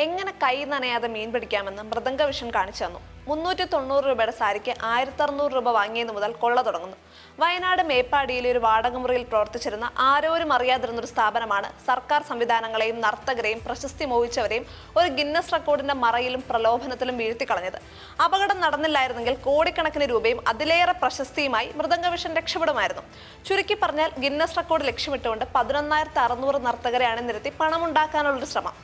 എങ്ങനെ കൈ നനയാതെ മീൻ പിടിക്കാമെന്ന് മൃദംഗ വിഷൻ കാണിച്ചു തന്നു. 390 രൂപയുടെ സാരിക്ക് 1600 രൂപ വാങ്ങിയത് മുതൽ കൊള്ള തുടങ്ങുന്നു. വയനാട് മേപ്പാടിയിലെ ഒരു വാടകമുറിയിൽ പ്രവർത്തിച്ചിരുന്ന ആരോരും അറിയാതിരുന്നൊരു സ്ഥാപനമാണ് സർക്കാർ സംവിധാനങ്ങളെയും നർത്തകരെയും പ്രശസ്തി മോഹിച്ചവരെയും ഒരു ഗിന്നസ് റെക്കോർഡിന്റെ മറയിലും പ്രലോഭനത്തിലും വീഴ്ത്തിക്കളഞ്ഞത്. അപകടം നടന്നില്ലായിരുന്നെങ്കിൽ കോടിക്കണക്കിന് രൂപയും അതിലേറെ പ്രശസ്തിയുമായി മൃദംഗ വിഷൻ രക്ഷപ്പെടുമായിരുന്നു. ചുരുക്കി പറഞ്ഞാൽ ഗിന്നസ് റെക്കോർഡ് ലക്ഷ്യമിട്ടുകൊണ്ട് 11,600 നർത്തകരെ അണിനിരത്തി പണമുണ്ടാക്കാനുള്ളൊരു ശ്രമം.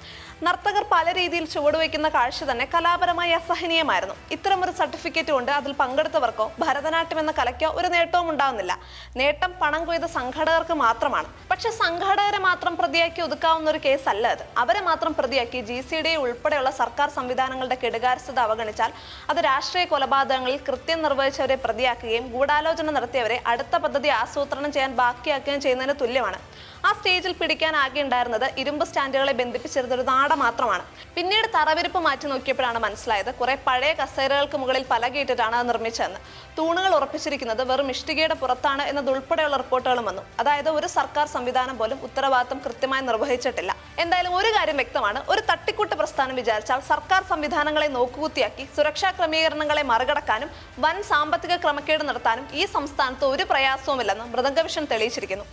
നർത്തകർ പല രീതിയിൽ ചുവടുവയ്ക്കുന്ന കാഴ്ച തന്നെ കലാപരമായി അസഹനീയമായിരുന്നു. ഇത്തരമൊരു സർട്ടിഫിക്കറ്റ് കൊണ്ട് അതിൽ പങ്കെടുത്തവർക്കോ ഭരതനാട്യം എന്ന കലയ്ക്കോ ഒരു നേട്ടവും ഉണ്ടാകുന്നില്ല. നേട്ടം പണം കൊയ്ത സംഘാടകർക്ക് മാത്രമാണ്. പക്ഷെ സംഘാടകരെ മാത്രം പ്രതിയാക്കി ഒതുക്കാവുന്ന ഒരു കേസല്ല അത്. അവരെ മാത്രം പ്രതിയാക്കി GCDA ഉൾപ്പെടെയുള്ള സർക്കാർ സംവിധാനങ്ങളുടെ കെടുകാര്യസ്ഥത അവഗണിച്ചാൽ അത് രാഷ്ട്രീയ കൊലപാതകങ്ങളിൽ കൃത്യം നിർവഹിച്ചവരെ പ്രതിയാക്കുകയും ഗൂഢാലോചന നടത്തിയവരെ അടുത്ത പദ്ധതി ആസൂത്രണം ചെയ്യാൻ ബാക്കിയാക്കുകയും ചെയ്യുന്നതിന് തുല്യമാണ്. ആ സ്റ്റേജിൽ പിടിക്കാനാകെയുണ്ടായിരുന്നത് ഇരുമ്പ് സ്റ്റാൻഡുകളെ ബന്ധിപ്പിച്ചിരുന്ന ഒരു നാട മാത്രമാണ്. പിന്നീട് തറവിരിപ്പ് മാറ്റി നോക്കിയപ്പോഴാണ് മനസ്സിലായത് കുറെ പഴയ കസേരകൾക്ക് മുകളിൽ പലകയിട്ടിട്ടാണ് അത് നിർമ്മിച്ചതെന്ന്. തൂണുകൾ ഉറപ്പിച്ചിരിക്കുന്നത് വെറും ഇഷ്ടികയുടെ പുറത്താണ് എന്നതുൾപ്പെടെയുള്ള റിപ്പോർട്ടുകളും വന്നു. അതായത് ഒരു സർക്കാർ സംവിധാനം പോലും ഉത്തരവാദിത്തം കൃത്യമായി നിർവഹിച്ചിട്ടില്ല. എന്തായാലും ഒരു കാര്യം വ്യക്തമാണ്, ഒരു തട്ടിക്കൂട്ട് പ്രസ്ഥാനം വിചാരിച്ചാൽ സർക്കാർ സംവിധാനങ്ങളെ നോക്കുകുത്തിയാക്കി സുരക്ഷാ ക്രമീകരണങ്ങളെ മറികടക്കാനും വൻ സാമ്പത്തിക ക്രമക്കേട് നടത്താനും ഈ സംസ്ഥാനത്ത് ഒരു പ്രയാസവുമില്ലെന്ന് മൃദംഗ വിഷൻ തെളിയിച്ചിരിക്കുന്നു.